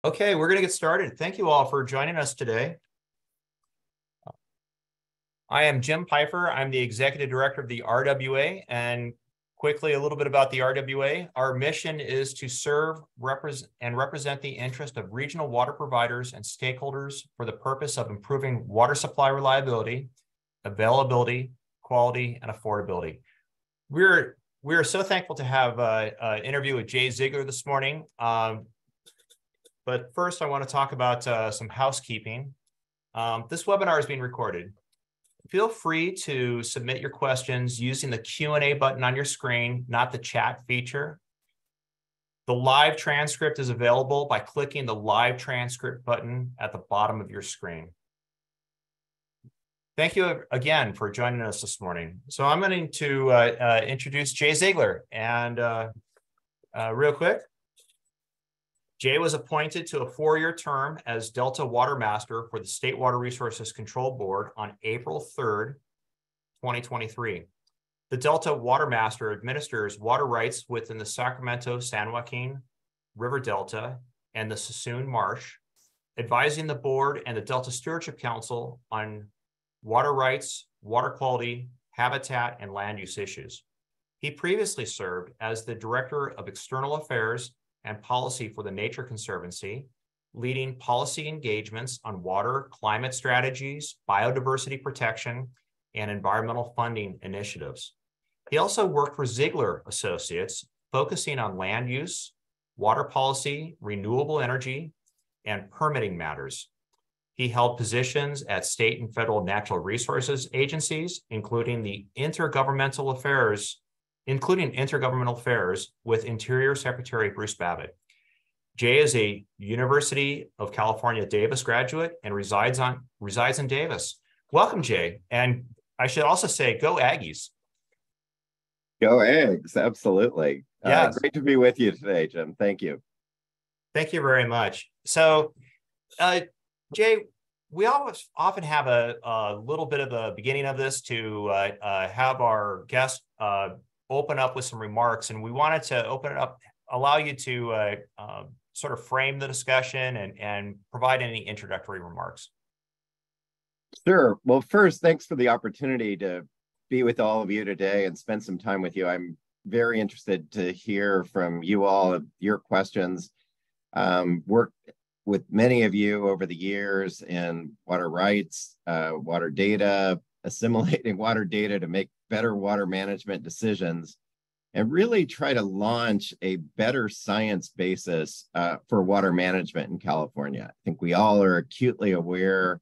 Okay, we're going to get started. Thank you all for joining us today. I am Jim Peifer. I'm the Executive Director of the RWA. And quickly, a little bit about the RWA. Our mission is to serve and represent the interest of regional water providers and stakeholders for the purpose of improving water supply reliability, availability, quality, and affordability. We're so thankful to have an interview with Jay Ziegler this morning. But first, I want to talk about some housekeeping. This webinar is being recorded. Feel free to submit your questions using the Q&A button on your screen, not the chat feature. The live transcript is available by clicking the live transcript button at the bottom of your screen. Thank you again for joining us this morning. So I'm going to introduce Jay Ziegler. And real quick, Jay was appointed to a 4-year term as Delta Watermaster for the State Water Resources Control Board on April 3rd, 2023. The Delta Watermaster administers water rights within the Sacramento, San Joaquin River Delta and the Suisun Marsh, advising the board and the Delta Stewardship Council on water rights, water quality, habitat, and land use issues. He previously served as the Director of External Affairs and Policy for the Nature Conservancy, leading policy engagements on water, climate strategies, biodiversity protection, and environmental funding initiatives. He also worked for Ziegler Associates, focusing on land use, water policy, renewable energy, and permitting matters. He held positions at state and federal natural resources agencies, including intergovernmental affairs with Interior Secretary Bruce Babbitt. Jay is a University of California, Davis graduate and resides in Davis. Welcome, Jay. And I should also say, go Aggies. Go Eggs, absolutely. Yes. Great to be with you today, Jim. Thank you. Thank you very much. So, Jay, we always often have a little bit of the beginning of this to have our guests open up with some remarks, and we wanted to open it up, allow you to sort of frame the discussion and provide any introductory remarks. Sure. Well, first, thanks for the opportunity to be with all of you today and spend some time with you. I'm very interested to hear from you all, your questions. Worked with many of you over the years in water rights, water data, assimilating water data to make better water management decisions, and really try to launch a better science basis for water management in California. I think we all are acutely aware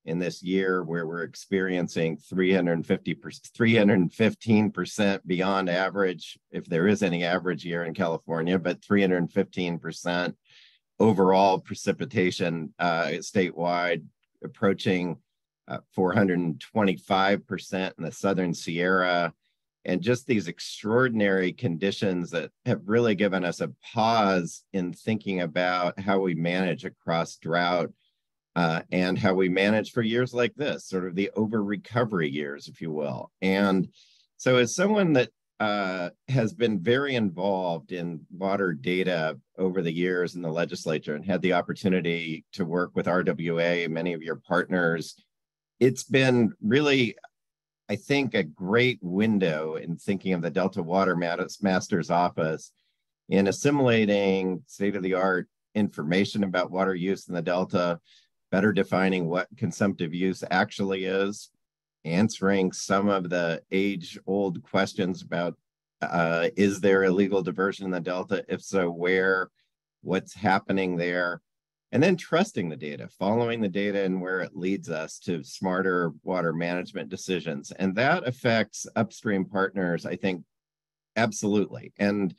in this year where we're experiencing 315% beyond average, if there is any average year in California, but 315% overall precipitation statewide, approaching 425% in the Southern Sierra, and just these extraordinary conditions that have really given us a pause in thinking about how we manage across drought and how we manage for years like this, sort of the over-recovery years, if you will. And so as someone that has been very involved in water data over the years in the legislature and had the opportunity to work with RWA, many of your partners, it's been really, I think, a great window in thinking of the Delta Watermaster's office in assimilating state-of-the-art information about water use in the Delta, better defining what consumptive use actually is, answering some of the age-old questions about is there illegal diversion in the Delta? If so, where? What's happening there? And then trusting the data, following the data and where it leads us to smarter water management decisions. And that affects upstream partners, I think, absolutely. And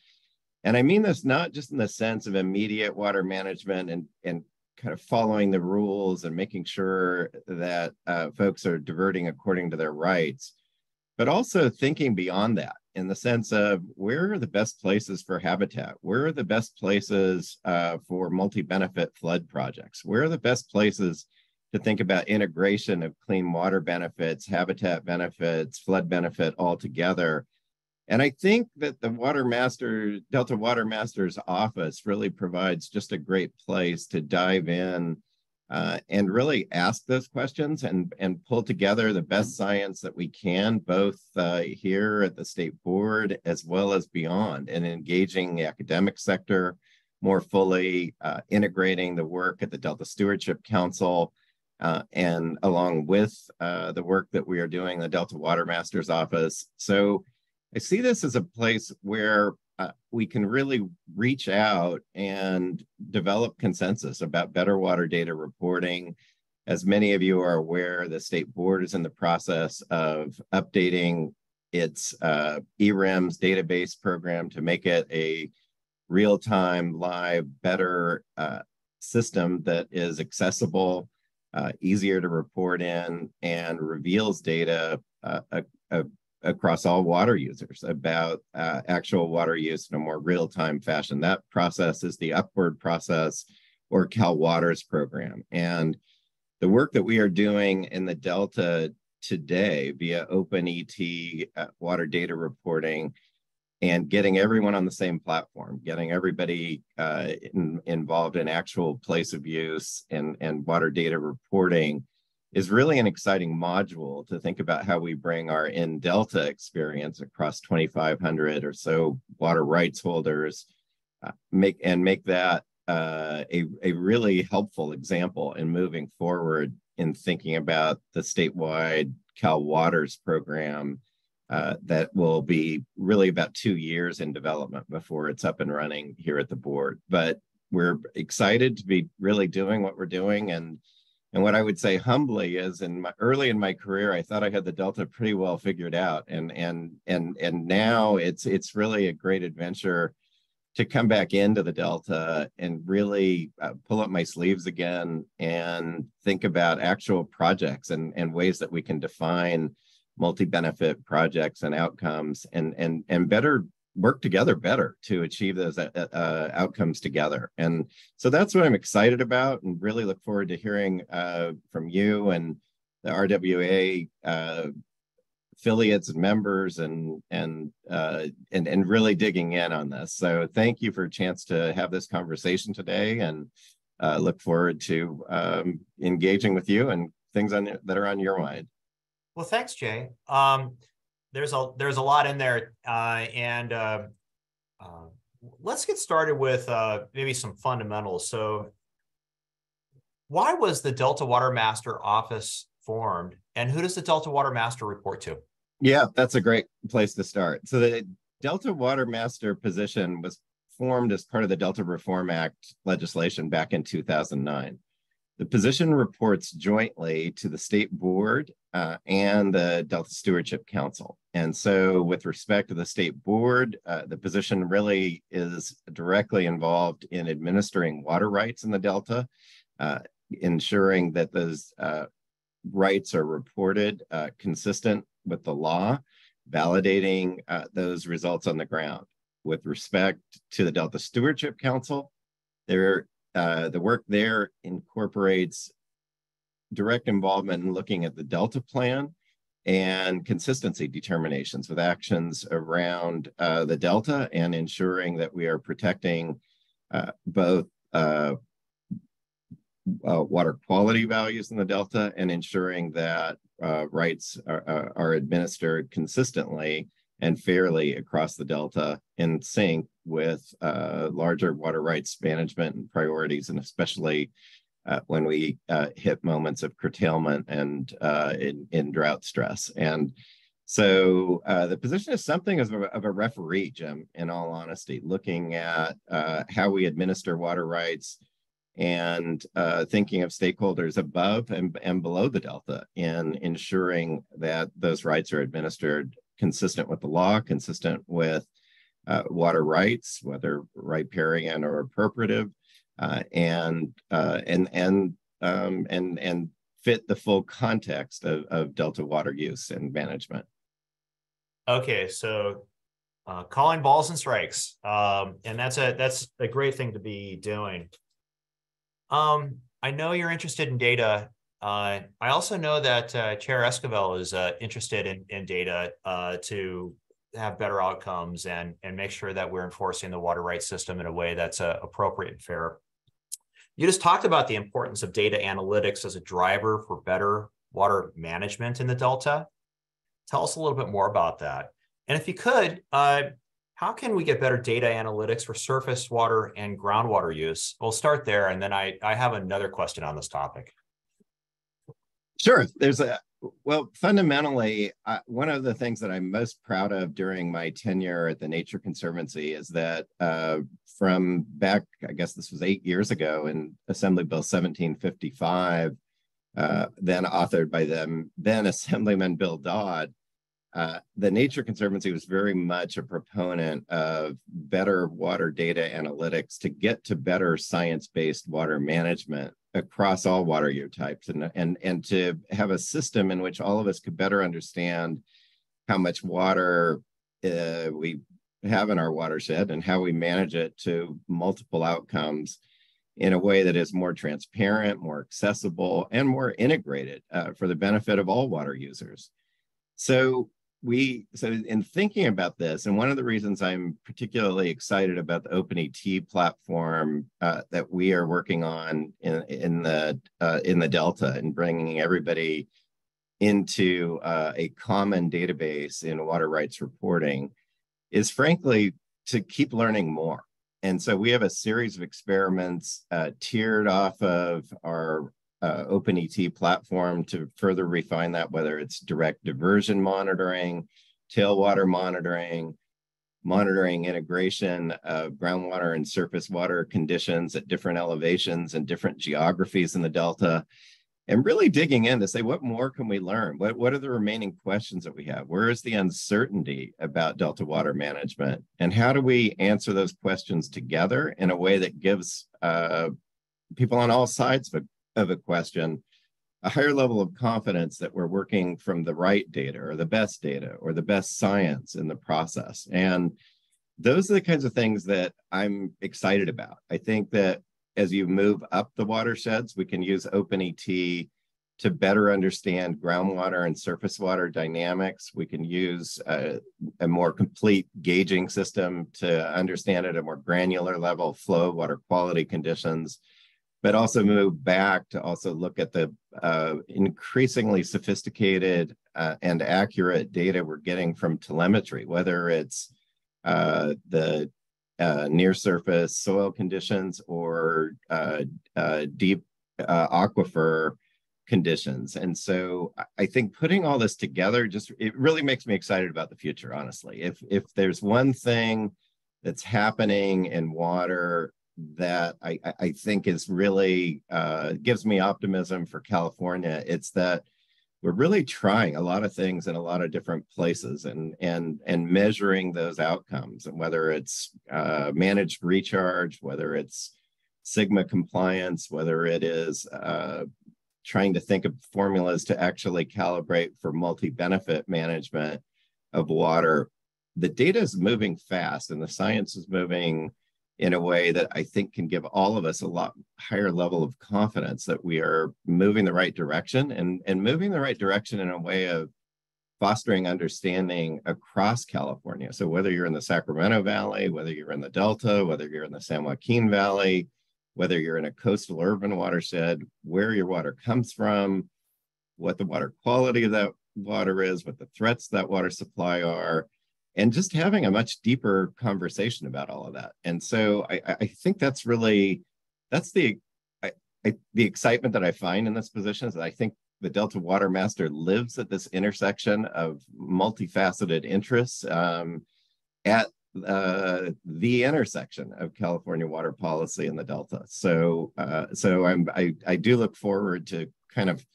I mean this not just in the sense of immediate water management and kind of following the rules and making sure that folks are diverting according to their rights, but also thinking beyond that in the sense of where are the best places for habitat? Where are the best places for multi-benefit flood projects? Where are the best places to think about integration of clean water benefits, habitat benefits, flood benefit all together? And I think that the Delta Watermaster's office really provides just a great place to dive in and really ask those questions and pull together the best science that we can, both here at the state board as well as beyond, and engaging the academic sector more fully, integrating the work at the Delta Stewardship Council, and along with the work that we are doing in the Delta Watermaster's office. So I see this as a place where we can really reach out and develop consensus about better water data reporting. As many of you are aware, the state board is in the process of updating its ERIMS database program to make it a real-time, live, better system that is accessible, easier to report in, and reveals data across all water users about actual water use in a more real-time fashion. That process is the Upward process, or Cal Water's program. And the work that we are doing in the Delta today via OpenET water data reporting, and getting everyone on the same platform, getting everybody involved in actual place of use and water data reporting, is really an exciting module to think about how we bring our in-Delta experience across 2,500 or so water rights holders, make that a really helpful example in moving forward in thinking about the statewide Cal Water's program that will be really about 2 years in development before it's up and running here at the board. But we're excited to be really doing what we're doing. And what I would say humbly is, early in my career, I thought I had the Delta pretty well figured out. And now it's really a great adventure to come back into the Delta and really pull up my sleeves again and think about actual projects and ways that we can define multi-benefit projects and outcomes and better work together better to achieve those outcomes together. And so that's what I'm excited about, and really look forward to hearing from you and the RWA affiliates and members and really digging in on this. So thank you for a chance to have this conversation today, and look forward to engaging with you and things that are on your mind. Well, thanks, Jay. There's a lot in there, let's get started with maybe some fundamentals. So, why was the Delta Watermaster office formed, and who does the Delta Watermaster report to? Yeah, that's a great place to start. So the Delta Watermaster position was formed as part of the Delta Reform Act legislation back in 2009. The position reports jointly to the state board and the Delta Stewardship Council. And so with respect to the state board, the position really is directly involved in administering water rights in the Delta, ensuring that those rights are reported consistent with the law, validating those results on the ground. With respect to the Delta Stewardship Council, the work there incorporates direct involvement in looking at the Delta plan and consistency determinations with actions around the Delta, and ensuring that we are protecting both water quality values in the Delta, and ensuring that rights are administered consistently and fairly across the Delta, in sync with larger water rights management and priorities, and especially when we hit moments of curtailment and in drought stress. And so the position is something of a referee, Jim, in all honesty, looking at how we administer water rights, and thinking of stakeholders above and below the Delta in ensuring that those rights are administered consistent with the law, consistent with water rights, whether riparian or appropriative, and fit the full context of Delta water use and management. Okay, so calling balls and strikes, and that's a great thing to be doing. I know you're interested in data. I also know that Chair Esquivel is interested in data to have better outcomes and make sure that we're enforcing the water rights system in a way that's appropriate and fair. You just talked about the importance of data analytics as a driver for better water management in the Delta. Tell us a little bit more about that. And if you could, how can we get better data analytics for surface water and groundwater use? We'll start there, and then I have another question on this topic. Sure. Well, fundamentally, one of the things that I'm most proud of during my tenure at the Nature Conservancy is that from back, I guess this was 8 years ago in Assembly Bill 1755, then authored by then Assemblyman Bill Dodd, the Nature Conservancy was very much a proponent of better water data analytics to get to better science-based water management across all water use types, and to have a system in which all of us could better understand how much water we have in our watershed and how we manage it to multiple outcomes in a way that is more transparent, more accessible, and more integrated for the benefit of all water users. So in thinking about this, and one of the reasons I'm particularly excited about the OpenET platform that we are working on in the Delta and bringing everybody into a common database in water rights reporting, is frankly to keep learning more. And so we have a series of experiments tiered off of our OpenET platform to further refine that, whether it's direct diversion monitoring, tailwater monitoring integration of groundwater and surface water conditions at different elevations and different geographies in the Delta, and really digging in to say, what more can we learn? What are the remaining questions that we have? Where is the uncertainty about Delta water management? And how do we answer those questions together in a way that gives people on all sides of a question a higher level of confidence that we're working from the right data or the best science in the process? And those are the kinds of things that I'm excited about. I think that as you move up the watersheds, we can use OpenET to better understand groundwater and surface water dynamics. We can use a more complete gauging system to understand at a more granular level flow, water quality conditions, but also move back to also look at the increasingly sophisticated and accurate data we're getting from telemetry, whether it's the near surface soil conditions or deep aquifer conditions. And so I think putting all this together, it really makes me excited about the future, honestly. If there's one thing that's happening in water that I think is really gives me optimism for California, it's that we're really trying a lot of things in a lot of different places and measuring those outcomes, and whether it's managed recharge, whether it's Sigma compliance, whether it is trying to think of formulas to actually calibrate for multi-benefit management of water. The data is moving fast and the science is moving in a way that I think can give all of us a lot higher level of confidence that we are moving the right direction, and moving the right direction in a way of fostering understanding across California. So whether you're in the Sacramento Valley, whether you're in the Delta, whether you're in the San Joaquin Valley, whether you're in a coastal urban watershed, where your water comes from, what the water quality of that water is, what the threats to that water supply are, and just having a much deeper conversation about all of that. And so I think that's the excitement that I find in this position, is that I think the Delta Watermaster lives at this intersection of multifaceted interests at the intersection of California water policy and the Delta. So I do look forward to kind of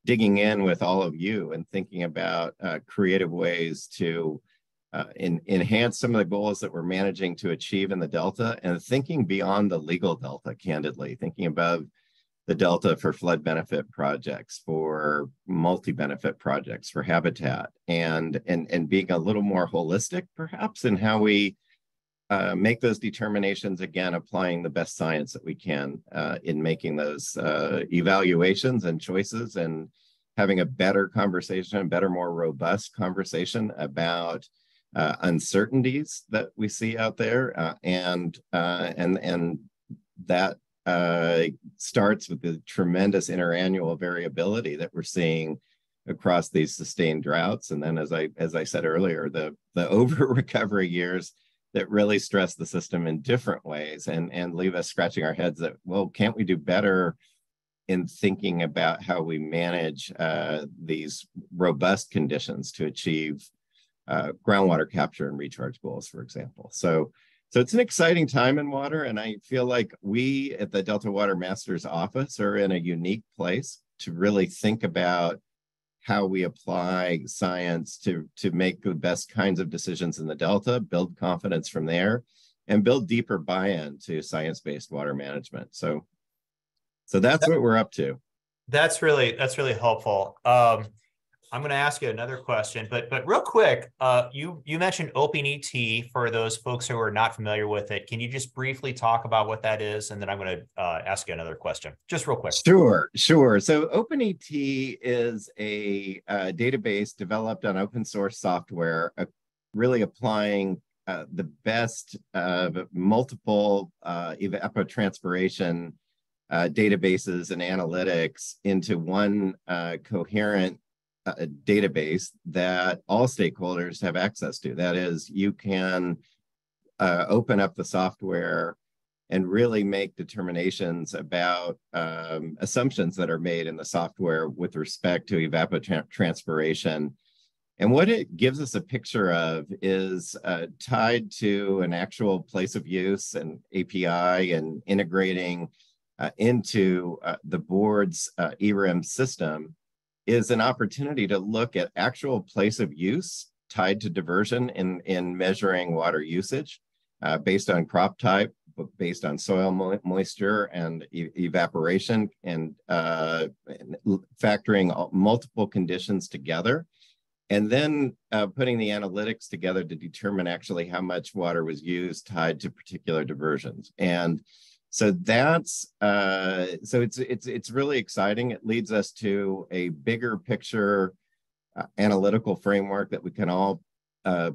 digging in with all of you and thinking about creative ways to enhance some of the goals that we're managing to achieve in the Delta, and thinking beyond the legal Delta, candidly, thinking about the Delta for flood benefit projects, for multi-benefit projects, for habitat, and being a little more holistic, perhaps, in how we make those determinations, again, applying the best science that we can in making those evaluations and choices, and having a better conversation, a better, more robust conversation about uncertainties that we see out there, and that starts with the tremendous interannual variability that we're seeing across these sustained droughts. And then, as I said earlier, the over recovery years that really stress the system in different ways and leave us scratching our heads that, well, can't we do better in thinking about how we manage these robust conditions to achieve groundwater capture and recharge goals, for example. So it's an exciting time in water, and I feel like we at the Delta Watermaster's office are in a unique place to really think about how we apply science to make the best kinds of decisions in the Delta, build confidence from there, and build deeper buy-in to science-based water management. So that's what we're up to. That's really helpful. I'm going to ask you another question, but real quick, you mentioned OpenET for those folks who are not familiar with it. Can you just briefly talk about what that is? And then I'm going to ask you another question, just real quick. Sure. So OpenET is a database developed on open source software, really applying the best of multiple evapotranspiration databases and analytics into one coherent database that all stakeholders have access to. That is, you can open up the software and really make determinations about assumptions that are made in the software with respect to evapotranspiration. And what it gives us a picture of is tied to an actual place of use and API and integrating into the board's ERIM system is an opportunity to look at actual place of use tied to diversion in measuring water usage based on crop type, based on soil moisture and evaporation, and factoring multiple conditions together, and then putting the analytics together to determine actually how much water was used tied to particular diversions. And so that's so it's really exciting. It leads us to a bigger picture analytical framework that we can all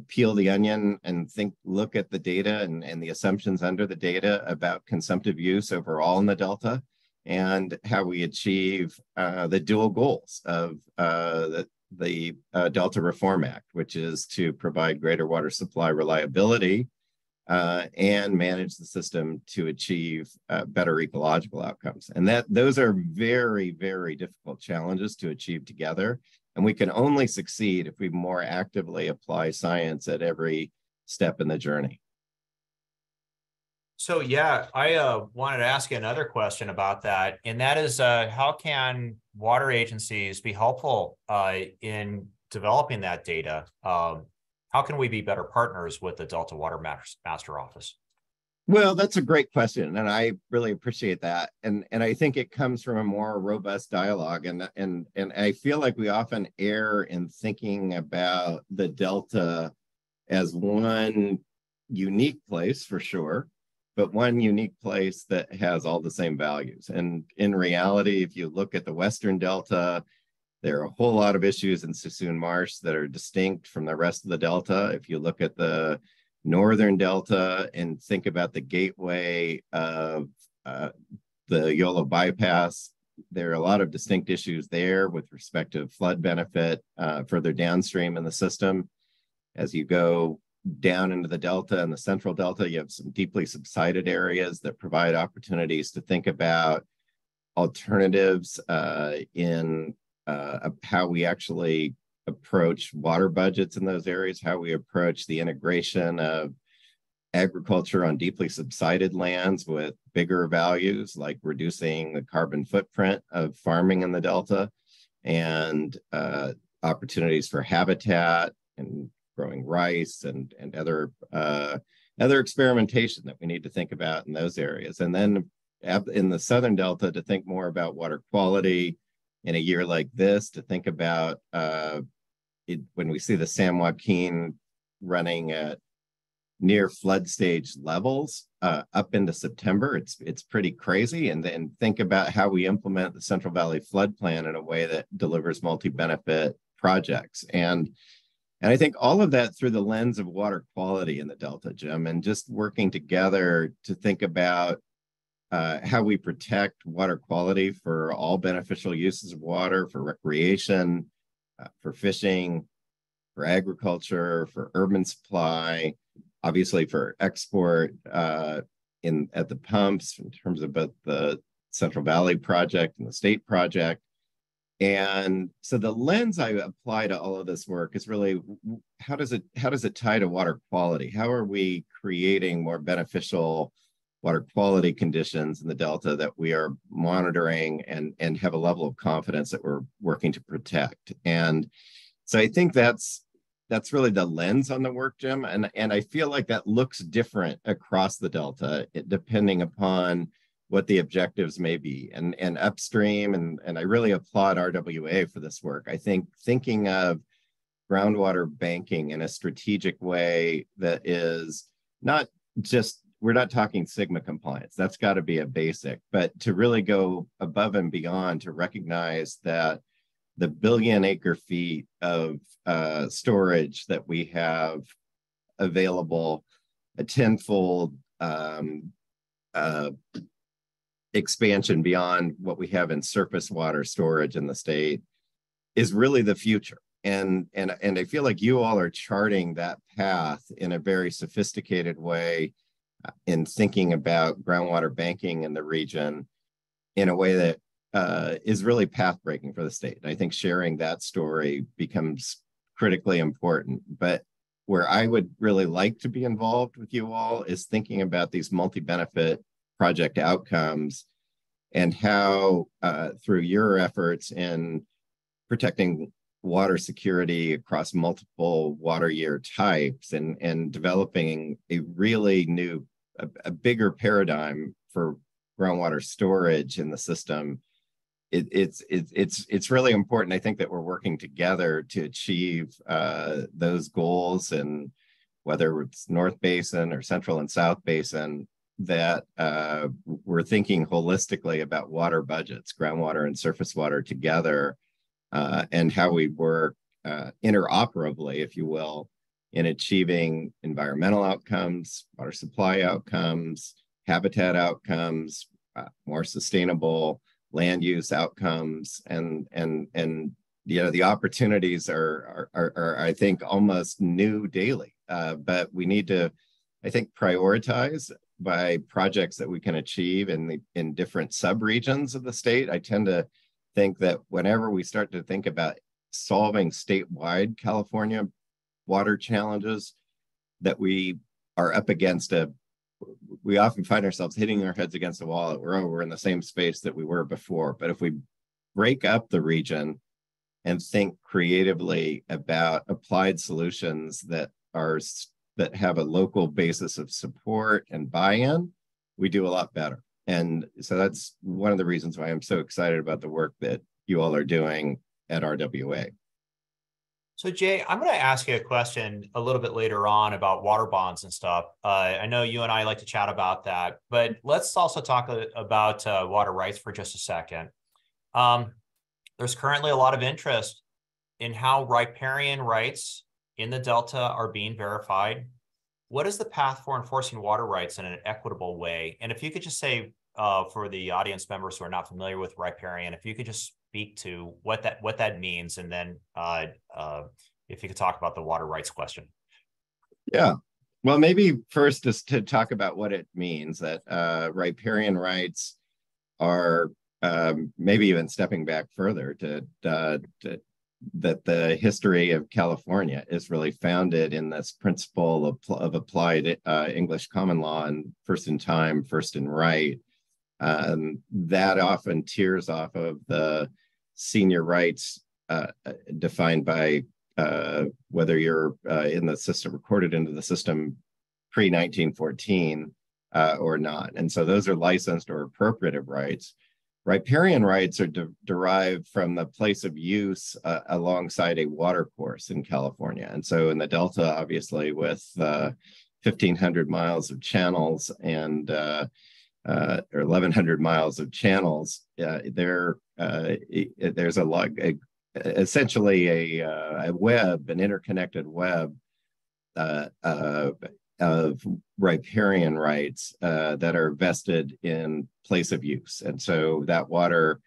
peel the onion and look at the data and the assumptions under the data about consumptive use overall in the Delta, and how we achieve the dual goals of the Delta Reform Act, which is to provide greater water supply reliability and manage the system to achieve better ecological outcomes. And those are very, very difficult challenges to achieve together. And we can only succeed if we more actively apply science at every step in the journey. So yeah, I wanted to ask you another question about that. And that is, how can water agencies be helpful in developing that data? How can we be better partners with the Delta Watermaster office? Well, that's a great question, and I really appreciate that. And I think it comes from a more robust dialogue. And I feel like we often err in thinking about the Delta as one unique place, for sure, but one unique place that has all the same values. And in reality, if you look at the Western Delta, there are a whole lot of issues in Suisun Marsh that are distinct from the rest of the Delta. If you look at the Northern Delta and think about the gateway of the Yolo bypass, there are a lot of distinct issues there with respect to flood benefit further downstream in the system. As you go down into the Delta and the Central Delta, you have some deeply subsided areas that provide opportunities to think about alternatives in how we actually approach water budgets in those areas, how we approach the integration of agriculture on deeply subsided lands with bigger values, like reducing the carbon footprint of farming in the Delta, and opportunities for habitat and growing rice and other experimentation that we need to think about in those areas. And then in the Southern Delta, to think more about water quality in a year like this, to think about when we see the San Joaquin running at near flood stage levels up into September, it's pretty crazy. And then think about how we implement the Central Valley Flood Plan in a way that delivers multi-benefit projects. And And I think all of that through the lens of water quality in the Delta, Jim, and just working together to think about how we protect water quality for all beneficial uses of water, for recreation, for fishing, for agriculture, for urban supply, obviously for export at the pumps in terms of both the Central Valley project and the state project. And so the lens I apply to all of this work is really how does it tie to water quality? How are we creating more beneficial water quality conditions in the Delta that we are monitoring and have a level of confidence that we're working to protect? And so I think that's really the lens on the work, Jim. And I feel like that looks different across the Delta, depending upon what the objectives may be. And upstream, and I really applaud RWA for this work. I think thinking of groundwater banking in a strategic way that is not just, we're not talking Sigma compliance, that's got to be a basic, but to really go above and beyond to recognize that the billion acre feet of storage that we have available, a tenfold expansion beyond what we have in surface water storage in the state, is really the future. And I feel like you all are charting that path in a very sophisticated way in thinking about groundwater banking in the region in a way that is really path-breaking for the state. And I think sharing that story becomes critically important. But where I would really like to be involved with you all is thinking about these multi-benefit project outcomes and how through your efforts in protecting water security across multiple water year types and developing a really new, a bigger paradigm for groundwater storage in the system, it's really important. I think that we're working together to achieve those goals, and whether it's North Basin or Central and South Basin, that we're thinking holistically about water budgets, groundwater and surface water together, and how we work interoperably, if you will, in achieving environmental outcomes, water supply outcomes, habitat outcomes, more sustainable land use outcomes, and you know, the opportunities are I think almost new daily, but we need to, I think, prioritize by projects that we can achieve in different subregions of the state. I tend to think that whenever we start to think about solving statewide California water challenges, that we are up against we often find ourselves hitting our heads against a wall that we're in the same space that we were before. But if we break up the region and think creatively about applied solutions that have a local basis of support and buy-in, we do a lot better. And so that's one of the reasons why I'm so excited about the work that you all are doing at RWA. So Jay, I'm going to ask you a question a little bit later on about water bonds and stuff. I know you and I like to chat about that, but let's also talk about water rights for just a second. There's currently a lot of interest in how riparian rights in the Delta are being verified. What is the path for enforcing water rights in an equitable way? And if you could just say, for the audience members who are not familiar with riparian, if you could just speak to what that means, and then if you could talk about the water rights question. Yeah, well, maybe first just to talk about what it means, that riparian rights are maybe even stepping back further to that the history of California is really founded in this principle of applied English common law and first in time, first in right. That often tears off of the senior rights defined by whether you're in the system, recorded into the system pre-1914 or not. And so those are licensed or appropriative rights. Riparian rights are derived from the place of use alongside a water course in California. And so in the Delta, obviously, with 1,500 miles of channels and or 1,100 miles of channels, there's a essentially a web, an interconnected web of riparian rights that are vested in place of use. And so that water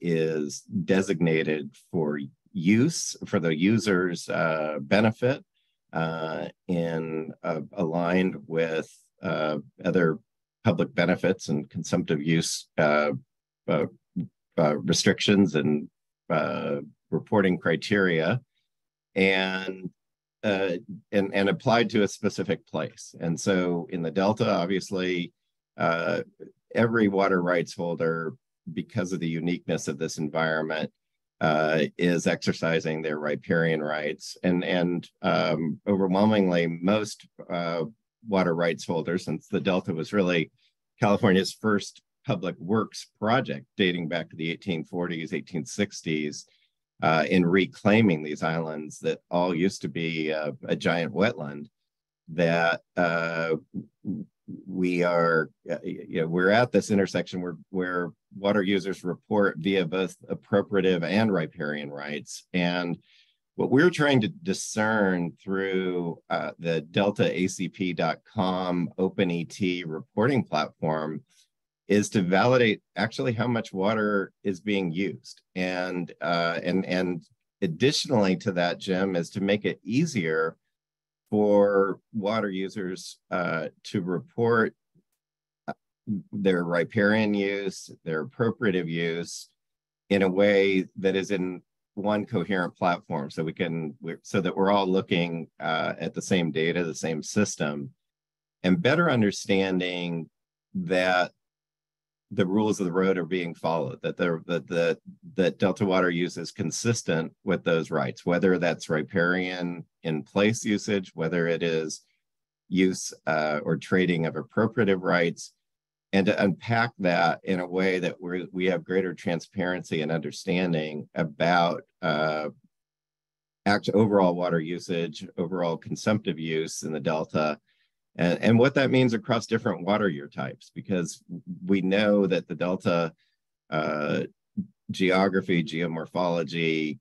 is designated for use, for the user's benefit, and aligned with other public benefits and consumptive use restrictions and reporting criteria, and applied to a specific place. And so in the Delta, obviously, every water rights holder, because of the uniqueness of this environment, is exercising their riparian rights. And overwhelmingly, most water rights holders, since the Delta was really California's first public works project dating back to the 1840s, 1860s, in reclaiming these islands that all used to be a giant wetland, that we're at this intersection where water users report via both appropriative and riparian rights. And what we're trying to discern through the deltaacp.com OpenET reporting platform is to validate actually how much water is being used. And additionally to that, Jim, is to make it easier for water users to report their riparian use, their appropriative use, in a way that is in one coherent platform, so that we're all looking at the same data, the same system, and better understanding that the rules of the road are being followed, that Delta Water use is consistent with those rights, whether that's riparian in place usage, whether it is use or trading of appropriative rights, and to unpack that in a way that we have greater transparency and understanding about overall water usage, overall consumptive use in the Delta, and what that means across different water year types, because we know that the Delta geography, geomorphology,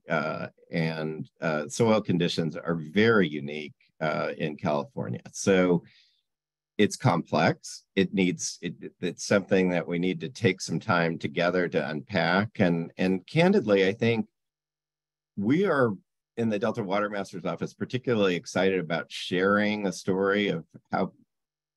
and soil conditions are very unique in California. So it's complex. It's something that we need to take some time together to unpack. And candidly, I think we are in the Delta Watermaster's office particularly excited about sharing a story of how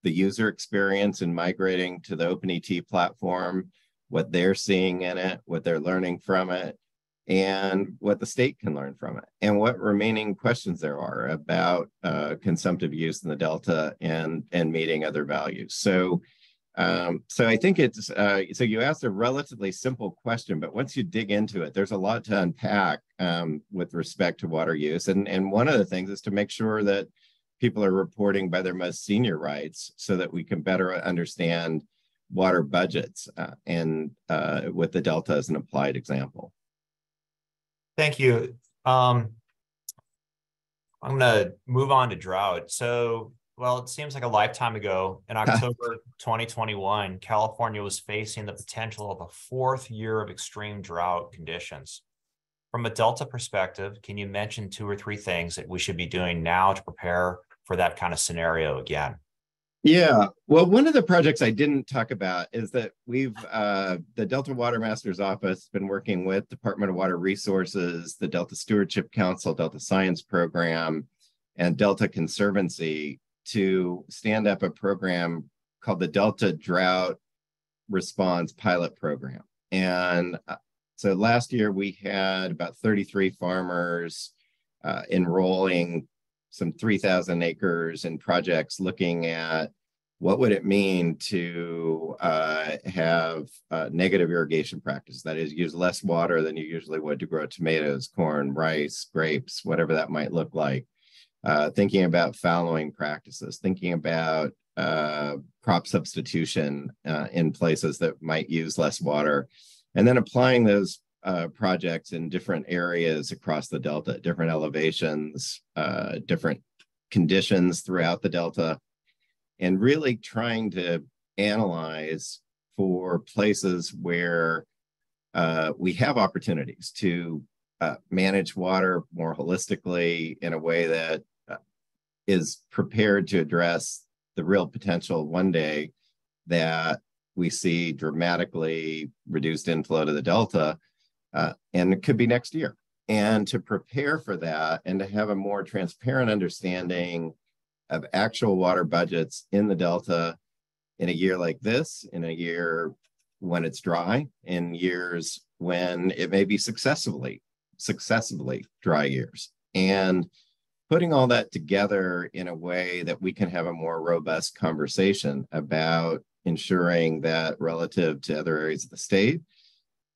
the user experience in migrating to the OpenET platform, what they're seeing in it, what they're learning from it, and what the state can learn from it, and what remaining questions there are about consumptive use in the Delta and meeting other values. So I think it's, so you asked a relatively simple question, but once you dig into it, there's a lot to unpack with respect to water use. And one of the things is to make sure that people are reporting by their most senior rights so that we can better understand water budgets and with the Delta as an applied example. Thank you. I'm going to move on to drought. So, well, it seems like a lifetime ago, in October 2021, California was facing the potential of a fourth year of extreme drought conditions. From a Delta perspective, can you mention 2 or 3 things that we should be doing now to prepare for that kind of scenario again? Yeah, well, one of the projects I didn't talk about is that we've, the Delta Watermaster's office has been working with Department of Water Resources, the Delta Stewardship Council, Delta Science Program, and Delta Conservancy to stand up a program called the Delta Drought Response Pilot Program. And so last year we had about 33 farmers enrolling some 3,000 acres in projects looking at what would it mean to have negative irrigation practice, that is, use less water than you usually would to grow tomatoes, corn, rice, grapes, whatever that might look like. Thinking about fallowing practices, thinking about crop substitution in places that might use less water, and then applying those projects in different areas across the Delta, different elevations, different conditions throughout the Delta, and really trying to analyze for places where we have opportunities to manage water more holistically in a way that is prepared to address the real potential one day that we see dramatically reduced inflow to the Delta, and it could be next year. And to prepare for that and to have a more transparent understanding of actual water budgets in the Delta in a year like this, in a year when it's dry, in years when it may be successively dry years. And putting all that together in a way that we can have a more robust conversation about ensuring that relative to other areas of the state,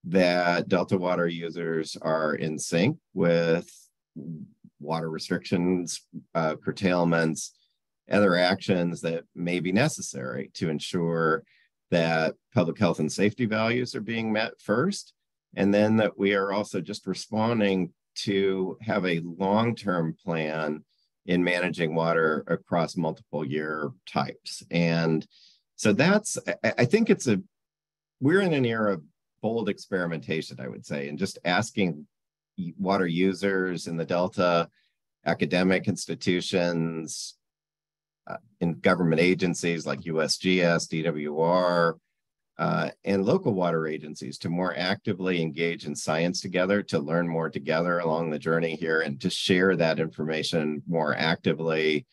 that Delta water users are in sync with water restrictions, curtailments, other actions that may be necessary to ensure that public health and safety values are being met first, and then that we are also just responding to have a long-term plan in managing water across multiple year types. And so I think we're in an era of bold experimentation, I would say, and just asking water users in the Delta, academic institutions, in government agencies like USGS, DWR, and local water agencies to more actively engage in science together, to learn more together along the journey here, and to share that information more actively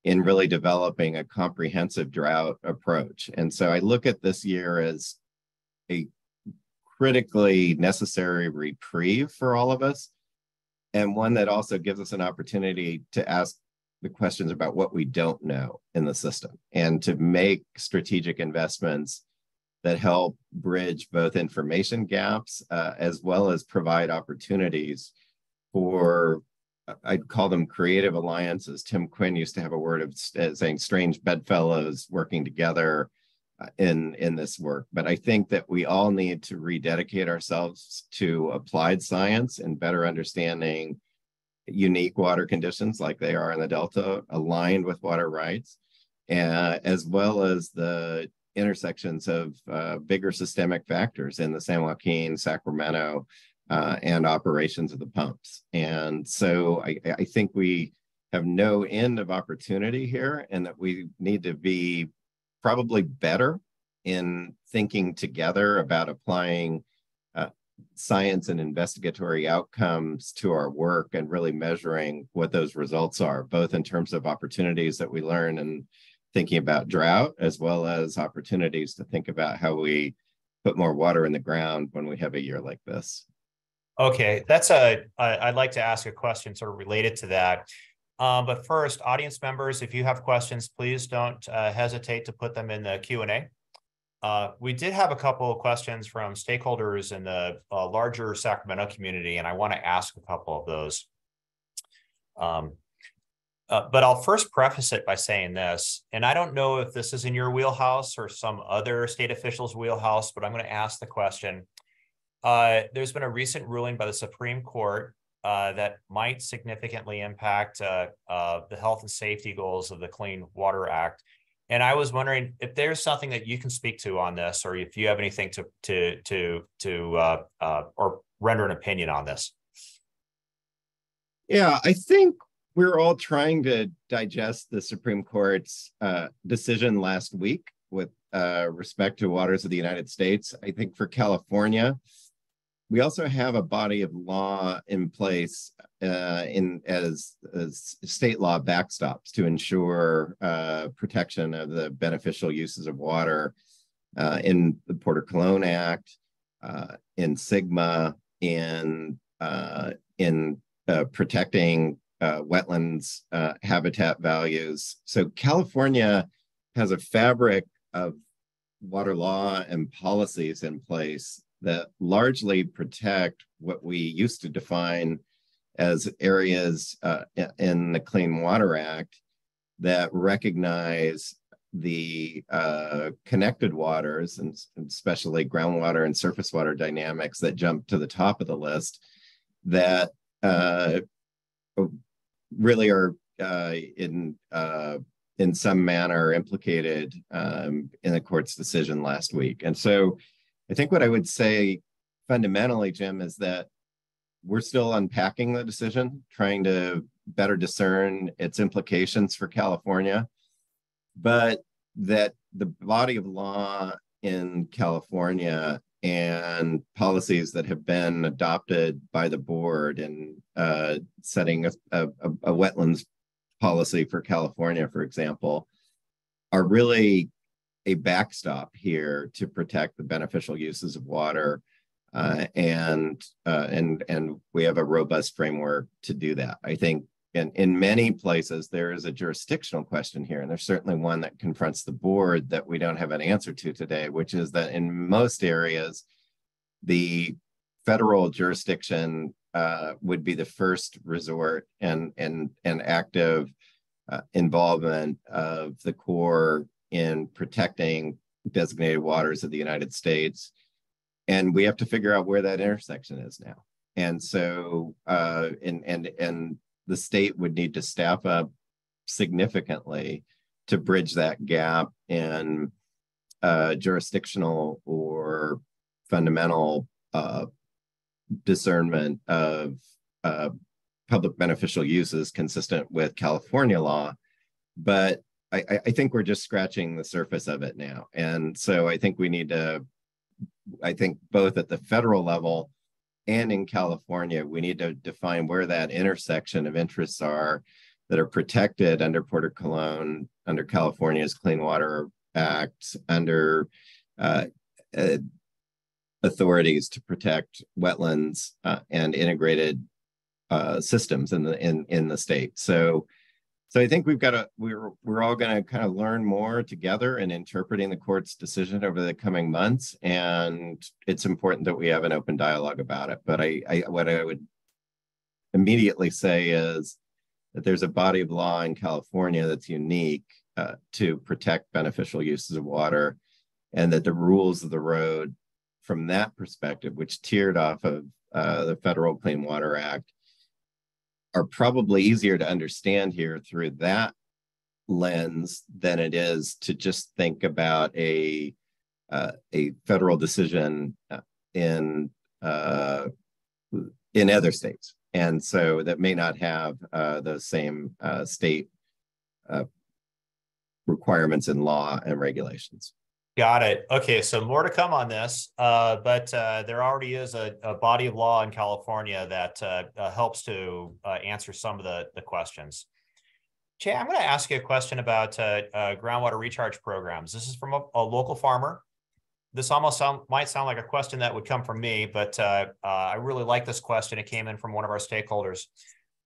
in really developing a comprehensive drought approach. And so I look at this year as a critically necessary reprieve for all of us, and one that also gives us an opportunity to ask the questions about what we don't know in the system and to make strategic investments that help bridge both information gaps as well as provide opportunities for, I'd call them creative alliances. Tim Quinn used to have a word of saying strange bedfellows working together in this work. But I think that we all need to rededicate ourselves to applied science and better understanding unique water conditions like they are in the Delta, aligned with water rights, as well as the intersections of bigger systemic factors in the San Joaquin, Sacramento, and operations of the pumps. And so I think we have no end of opportunity here, and that we need to be probably better in thinking together about applying science and investigatory outcomes to our work and really measuring what those results are, both in terms of opportunities that we learn and thinking about drought, as well as opportunities to think about how we put more water in the ground when we have a year like this. Okay, I'd like to ask a question sort of related to that. But first, audience members, if you have questions, please don't hesitate to put them in the Q&A. We did have a couple of questions from stakeholders in the larger Sacramento community, and I want to ask a couple of those. But I'll first preface it by saying this, and I don't know if this is in your wheelhouse or some other state official's wheelhouse, but I'm going to ask the question. There's been a recent ruling by the Supreme Court that might significantly impact the health and safety goals of the Clean Water Act. And I was wondering if there's something that you can speak to on this, or if you have anything or render an opinion on this. Yeah, I think we're all trying to digest the Supreme Court's decision last week with respect to waters of the United States. I think for California, we also have a body of law in place as state law backstops to ensure protection of the beneficial uses of water in the Porter Cologne Act, in SGMA, in protecting wetlands habitat values. So California has a fabric of water law and policies in place that largely protect what we used to define as areas in the Clean Water Act that recognize the connected waters, and especially groundwater and surface water dynamics that jump to the top of the list, that really are in some manner implicated in the court's decision last week. And so I think what I would say fundamentally, Jim, is that we're still unpacking the decision, trying to better discern its implications for California, but that the body of law in California and policies that have been adopted by the board in setting a wetlands policy for California, for example, are really a backstop here to protect the beneficial uses of water. And we have a robust framework to do that. I think in many places, there is a jurisdictional question here, and there's certainly one that confronts the board that we don't have an answer to today, which is that in most areas, the federal jurisdiction would be the first resort and active involvement of the Corps in protecting designated waters of the United States. And we have to figure out where that intersection is now. And so, and the state would need to staff up significantly to bridge that gap in jurisdictional or fundamental discernment of public beneficial uses consistent with California law. But I think we're just scratching the surface of it now. And so I think we need to, I think both at the federal level and in California, we need to define where that intersection of interests are that are protected under Port of Cologne, under California's Clean Water Act, under authorities to protect wetlands and integrated systems in the state. So I think we're all going to kind of learn more together in interpreting the court's decision over the coming months, and it's important that we have an open dialogue about it. But what I would immediately say is that there's a body of law in California that's unique to protect beneficial uses of water, and that the rules of the road from that perspective, which tiered off of the Federal Clean Water Act, are probably easier to understand here through that lens than it is to just think about a federal decision in other states. And so that may not have those same state requirements in law and regulations. Got it. Okay, so more to come on this, but there already is a body of law in California that helps to answer some of the questions. Jay, I'm going to ask you a question about groundwater recharge programs. This is from a local farmer. This almost might sound like a question that would come from me, but I really like this question. It came in from one of our stakeholders.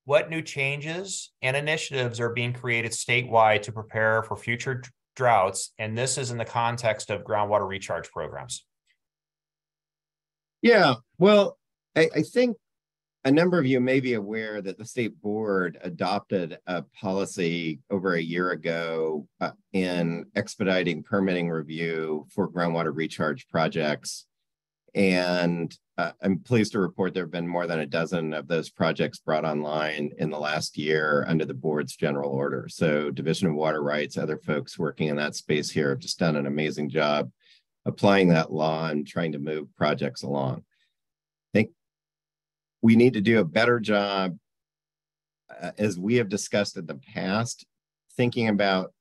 What new changes and initiatives are being created statewide to prepare for future droughts? And this is in the context of groundwater recharge programs. Yeah, well, I think a number of you may be aware that the state board adopted a policy over a year ago in expediting permitting review for groundwater recharge projects. And I'm pleased to report there have been more than a dozen of those projects brought online in the last year under the board's general order. So Division of Water Rights, other folks working in that space here have just done an amazing job applying that law and trying to move projects along. I think we need to do a better job, as we have discussed in the past, thinking about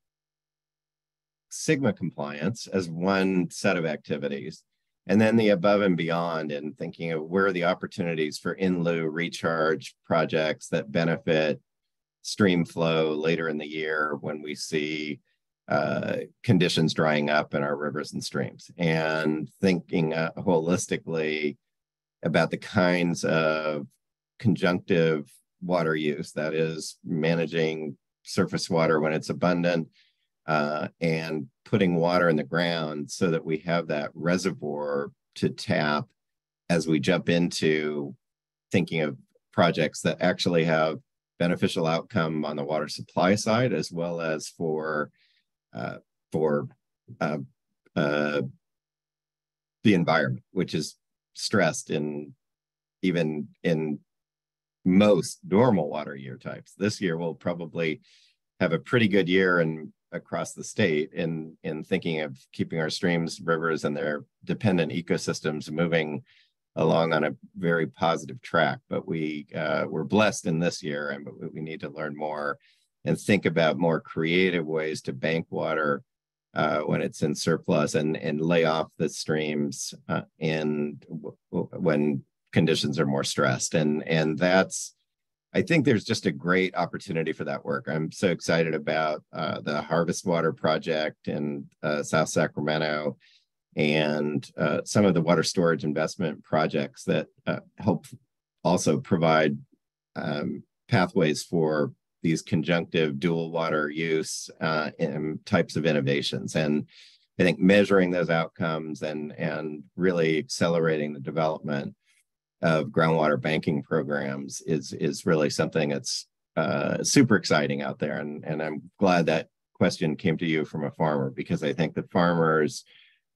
SGMA compliance as one set of activities, and then the above and beyond, and thinking of where are the opportunities for in lieu recharge projects that benefit stream flow later in the year when we see conditions drying up in our rivers and streams, and thinking holistically about the kinds of conjunctive water use, that is managing surface water when it's abundant, and putting water in the ground so that we have that reservoir to tap as we jump into thinking of projects that actually have beneficial outcome on the water supply side, as well as for the environment, which is stressed even in most normal water year types. This year we'll probably have a pretty good year across the state in thinking of keeping our streams, rivers, and their dependent ecosystems moving along on a very positive track. But we're blessed in this year, and we need to learn more and think about more creative ways to bank water when it's in surplus, and lay off the streams when conditions are more stressed. And that's, I think there's just a great opportunity for that work. I'm so excited about the Harvest Water Project in South Sacramento, and some of the water storage investment projects that help also provide pathways for these conjunctive dual water use types of innovations. And I think measuring those outcomes and really accelerating the development of groundwater banking programs is really something that's super exciting out there. And I'm glad that question came to you from a farmer, because I think the farmers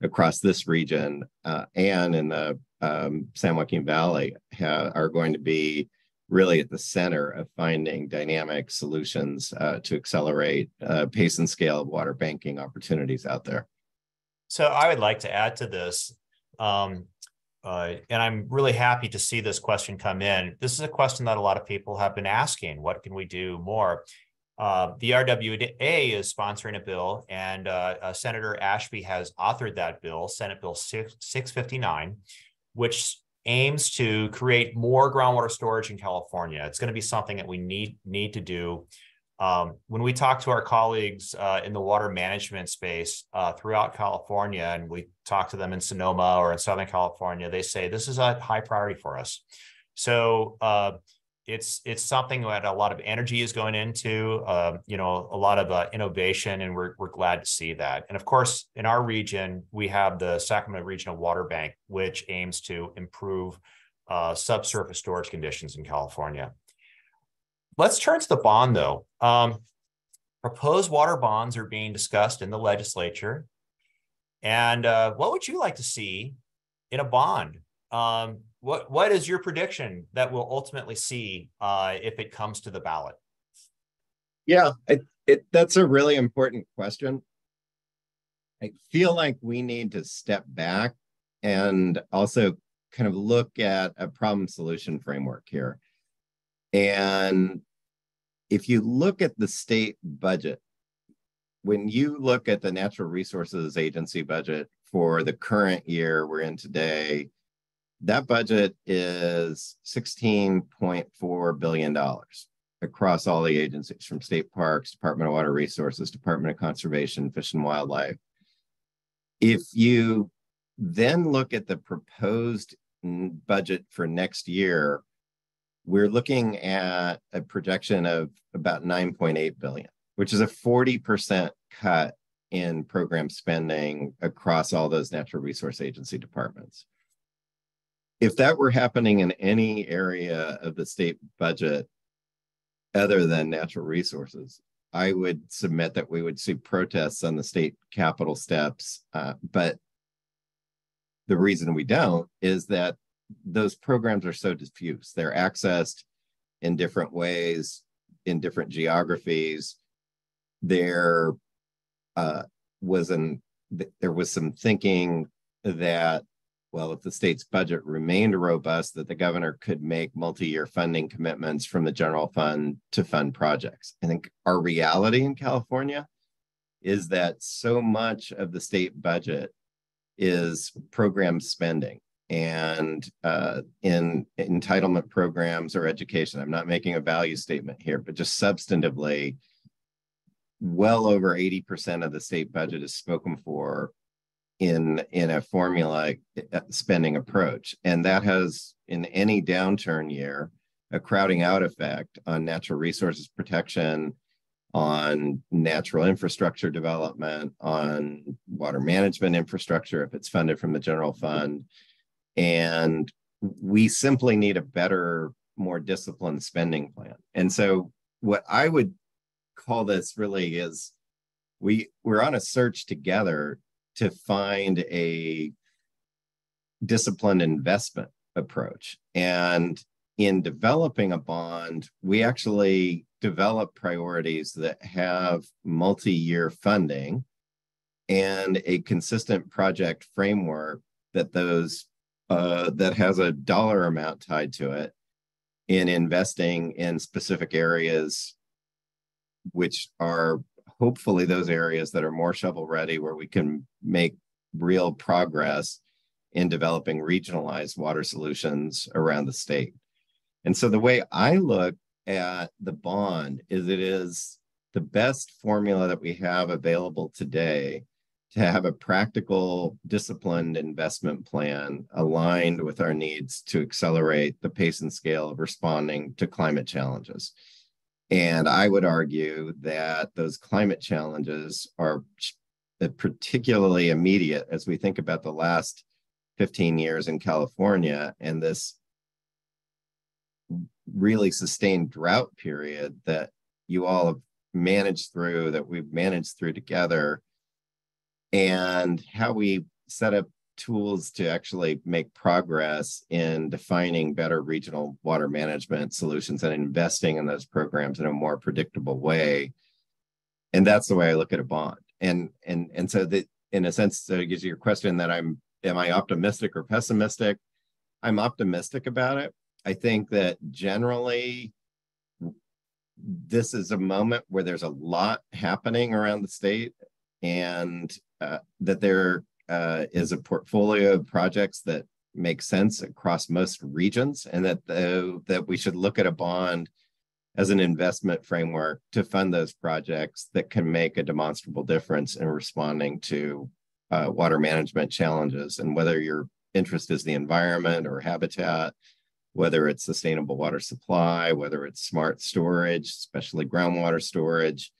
across this region and in the San Joaquin Valley are going to be really at the center of finding dynamic solutions to accelerate pace and scale of water banking opportunities out there. So I would like to add to this, and I'm really happy to see this question come in. This is a question that a lot of people have been asking: what can we do more? The RWA is sponsoring a bill, and Senator Ashby has authored that bill, Senate Bill 659, which aims to create more groundwater storage in California. It's going to be something that we need to do. When we talk to our colleagues in the water management space throughout California, and we talk to them in Sonoma or in Southern California, they say this is a high priority for us. So it's something that a lot of energy is going into, a lot of innovation, and we're glad to see that. And of course, in our region, we have the Sacramento Regional Water Bank, which aims to improve subsurface storage conditions in California. Let's turn to the bond, though. Proposed water bonds are being discussed in the legislature. And what would you like to see in a bond? What is your prediction that we'll ultimately see if it comes to the ballot? Yeah, that's a really important question. I feel like we need to step back and also kind of look at a problem solution framework here. And if you look at the state budget, when you look at the Natural Resources Agency budget for the current year we're in today, that budget is $16.4 billion across all the agencies, from state parks, Department of Water Resources, Department of Conservation, Fish and Wildlife. If you then look at the proposed budget for next year, we're looking at a projection of about $9.8 billion, which is a 40% cut in program spending across all those Natural Resource Agency departments. If that were happening in any area of the state budget other than natural resources, I would submit that we would see protests on the state capitol steps. But the reason we don't is that those programs are so diffuse. They're accessed in different ways, in different geographies. There was some thinking that, well, if the state's budget remained robust, that the governor could make multi-year funding commitments from the general fund to fund projects. I think our reality in California is that so much of the state budget is program spending and in entitlement programs or education. I'm not making a value statement here, but just substantively, well over 80% of the state budget is spoken for in a formula spending approach. And that has, in any downturn year, a crowding out effect on natural resources protection, on natural infrastructure development, on water management infrastructure if it's funded from the general fund. And we simply need a better, more disciplined spending plan. And so what I would call this really is we're on a search together to find a disciplined investment approach. And in developing a bond, we actually develop priorities that have multi-year funding and a consistent project framework that those that has a dollar amount tied to it in investing in specific areas, which are hopefully those areas that are more shovel ready, where we can make real progress in developing regionalized water solutions around the state. And so the way I look at the bond is it is the best formula that we have available today to have a practical, disciplined investment plan aligned with our needs to accelerate the pace and scale of responding to climate challenges. And I would argue that those climate challenges are particularly immediate as we think about the last 15 years in California and this really sustained drought period that you all have managed through, that we've managed through together, and how we set up tools to actually make progress in defining better regional water management solutions and investing in those programs in a more predictable way. And that's the way I look at a bond. And so that, in a sense, so it gives you your question that am I optimistic or pessimistic? I'm optimistic about it. I think that generally this is a moment where there's a lot happening around the state, and that there is a portfolio of projects that make sense across most regions, and that we should look at a bond as an investment framework to fund those projects that can make a demonstrable difference in responding to water management challenges. And whether your interest is the environment or habitat, whether it's sustainable water supply, whether it's smart storage, especially groundwater storage,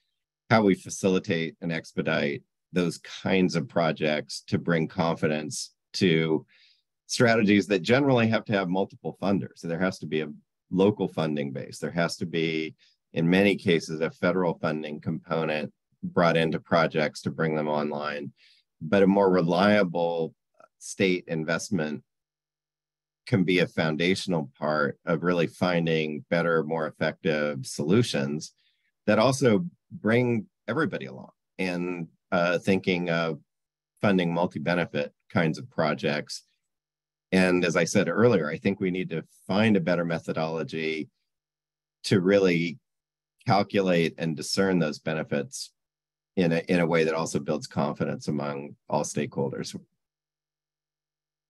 how we facilitate and expedite those kinds of projects to bring confidence to strategies that generally have to have multiple funders. So there has to be a local funding base. There has to be, in many cases, a federal funding component brought into projects to bring them online. But a more reliable state investment can be a foundational part of really finding better, more effective solutions that also bring everybody along, and thinking of funding multi-benefit kinds of projects. And as I said earlier, I think we need to find a better methodology to really calculate and discern those benefits in a way that also builds confidence among all stakeholders.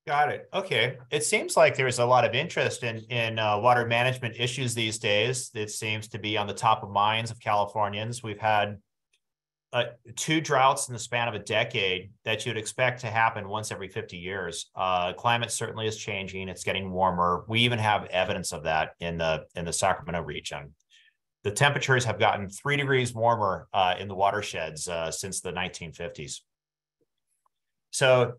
Got it. Okay. It seems like there's a lot of interest in water management issues these days. It seems to be on the top of minds of Californians. We've had 2 droughts in the span of a decade that you'd expect to happen once every 50 years. Climate certainly is changing. It's getting warmer. We even have evidence of that in the Sacramento region. The temperatures have gotten 3 degrees warmer in the watersheds since the 1950s. So,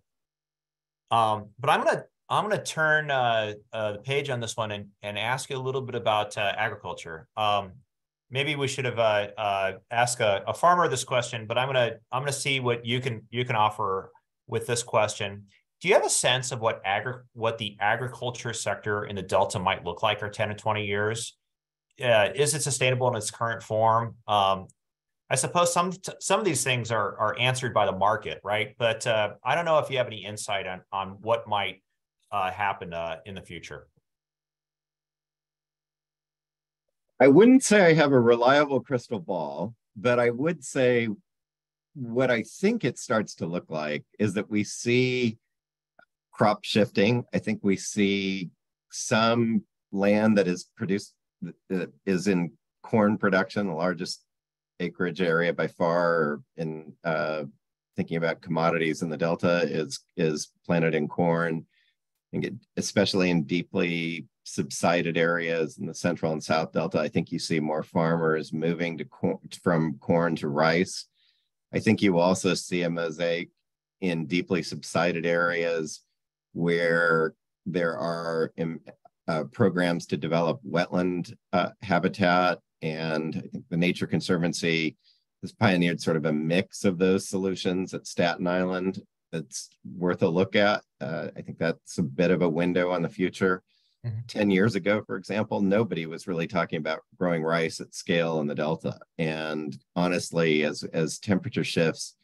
but I'm gonna turn the page on this one and ask you a little bit about agriculture. Maybe we should have asked a farmer this question, but I'm gonna see what you can offer with this question. Do you have a sense of what the agriculture sector in the Delta might look like in 10 to 20 years? Is it sustainable in its current form? I suppose some of these things are answered by the market, right? But I don't know if you have any insight on what might happen in the future. I wouldn't say I have a reliable crystal ball, but I would say what I think it starts to look like is that we see crop shifting. I think we see some land that is produced, that is in corn production, the largest acreage area by far in thinking about commodities in the Delta is planted in corn, and especially in deeply subsided areas in the Central and South Delta. I think you see more farmers moving from corn to rice. I think you also see a mosaic in deeply subsided areas where there are programs to develop wetland habitat. And I think the Nature Conservancy has pioneered sort of a mix of those solutions at Staten Island that's worth a look at. I think that's a bit of a window on the future. 10 years ago, for example, nobody was really talking about growing rice at scale in the Delta. And honestly, as temperature shifts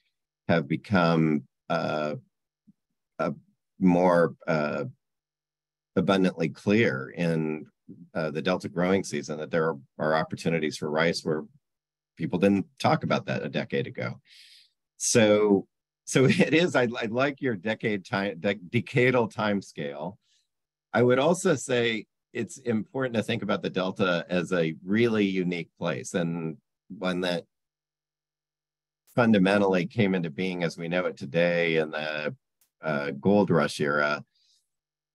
have become more abundantly clear in the Delta growing season that there are opportunities for rice where people didn't talk about that a decade ago. So it is, I like your decadal time scale. I would also say it's important to think about the Delta as a really unique place, and one that fundamentally came into being as we know it today in the gold rush era,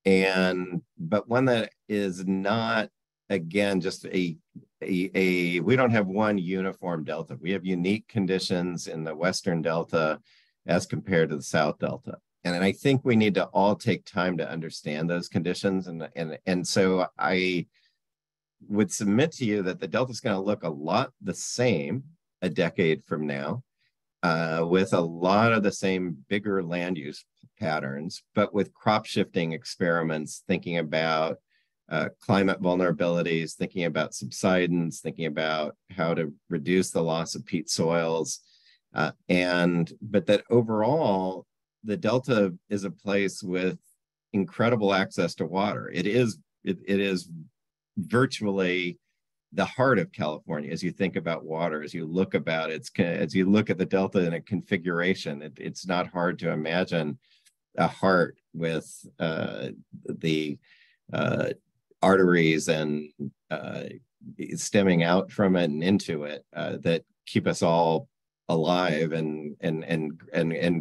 but one that is not, again, just we don't have one uniform Delta. We have unique conditions in the Western Delta as compared to the South Delta. And I think we need to all take time to understand those conditions. And so I would submit to you that the Delta is going to look a lot the same a decade from now, with a lot of the same bigger land use patterns, but with crop shifting experiments, thinking about climate vulnerabilities, thinking about subsidence, thinking about how to reduce the loss of peat soils. But that overall, the Delta is a place with incredible access to water. It is virtually the heart of California as you think about water, as you look at the Delta in a configuration. It's not hard to imagine a heart with the arteries and stemming out from it and into it that keep us all alive and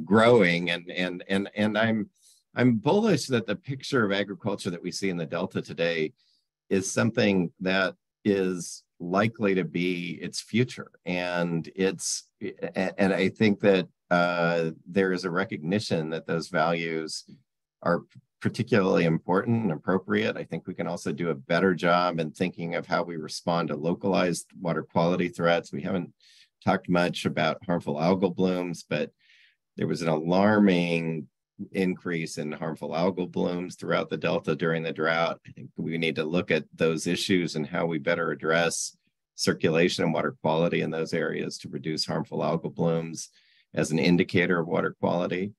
growing. And I'm bullish that the picture of agriculture that we see in the Delta today is something that is likely to be its future. And I think that there is a recognition that those values are particularly important and appropriate. I think we can also do a better job in thinking of how we respond to localized water quality threats. We haven't talked much about harmful algal blooms, but there was an alarming increase in harmful algal blooms throughout the Delta during the drought. I think we need to look at those issues and how we better address circulation and water quality in those areas to reduce harmful algal blooms as an indicator of water quality.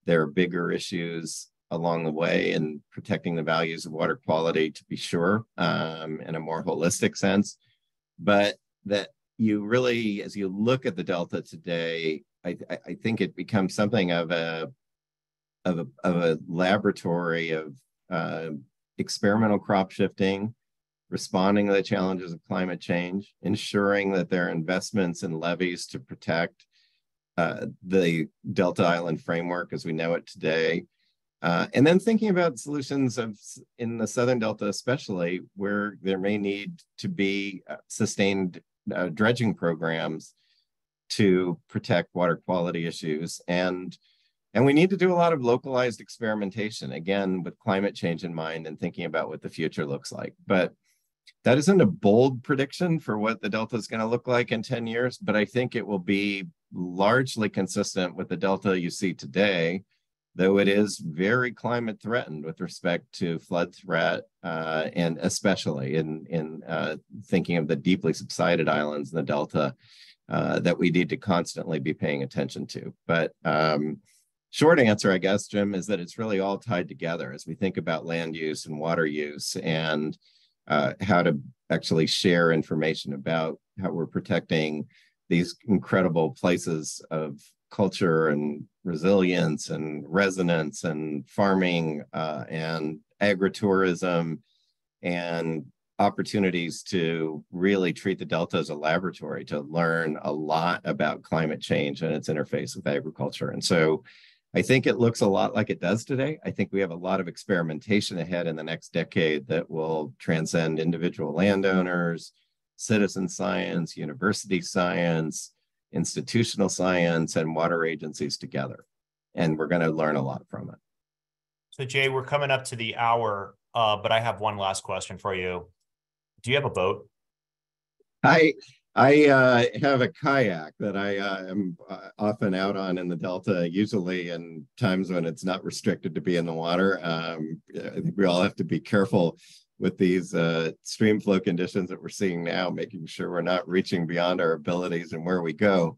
There are bigger issues along the way in protecting the values of water quality, to be sure, in a more holistic sense. But that you really, as you look at the Delta today, I think it becomes something of a laboratory of experimental crop shifting, responding to the challenges of climate change, ensuring that there are investments in levees to protect the Delta Island framework as we know it today. And then thinking about solutions in the Southern Delta, especially where there may need to be sustained dredging programs to protect water quality issues. And we need to do a lot of localized experimentation, again, with climate change in mind and thinking about what the future looks like. But that isn't a bold prediction for what the Delta is going to look like in 10 years, but I think it will be largely consistent with the Delta you see today, though it is very climate threatened with respect to flood threat, and especially in thinking of the deeply subsided islands in the Delta that we need to constantly be paying attention to. But short answer, I guess, Jim, is that it's really all tied together as we think about land use and water use and how to actually share information about how we're protecting these incredible places of culture and resilience and resonance and farming and agritourism and opportunities to really treat the Delta as a laboratory to learn a lot about climate change and its interface with agriculture. And so I think it looks a lot like it does today. I think we have a lot of experimentation ahead in the next decade that will transcend individual landowners, citizen science, university science, institutional science, and water agencies together. And we're going to learn a lot from it. So Jay, we're coming up to the hour, but I have one last question for you. Do you have a boat? I have a kayak that I am often out on in the Delta, usually in times when it's not restricted to be in the water. I think we all have to be careful with these stream flow conditions that we're seeing now, making sure we're not reaching beyond our abilities and where we go.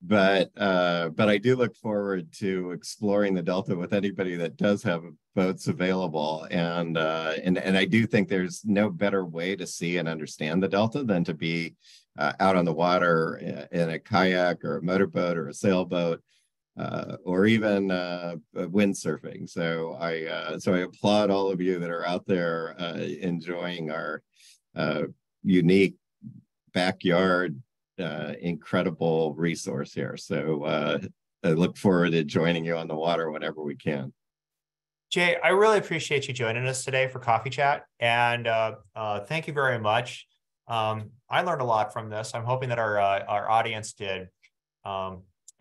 but I do look forward to exploring the Delta with anybody that does have boats available. And I do think there's no better way to see and understand the Delta than to be out on the water in a kayak or a motorboat or a sailboat, or even windsurfing. So I applaud all of you that are out there enjoying our unique backyard incredible resource here. So I look forward to joining you on the water whenever we can. Jay, I really appreciate you joining us today for Coffee Chat, and thank you very much. I learned a lot from this. I'm hoping that our audience did.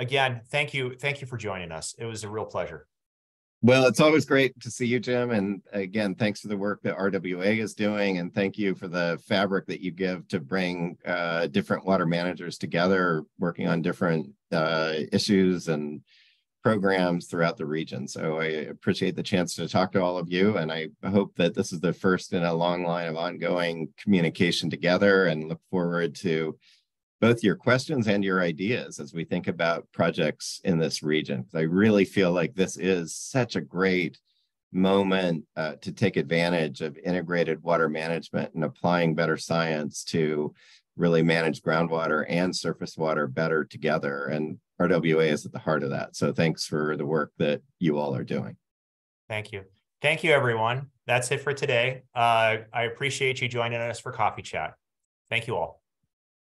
Again, thank you for joining us. It was a real pleasure. Well, it's always great to see you, Jim. And again, thanks for the work that RWA is doing. And thank you for the fabric that you give to bring different water managers together, working on different issues and programs throughout the region. So I appreciate the chance to talk to all of you. And I hope that this is the first in a long line of ongoing communication together, and look forward to both your questions and your ideas as we think about projects in this region. I really feel like this is such a great moment to take advantage of integrated water management and applying better science to really manage groundwater and surface water better together. And RWA is at the heart of that. So thanks for the work that you all are doing. Thank you. Thank you, everyone. That's it for today. I appreciate you joining us for Coffee Chat. Thank you all.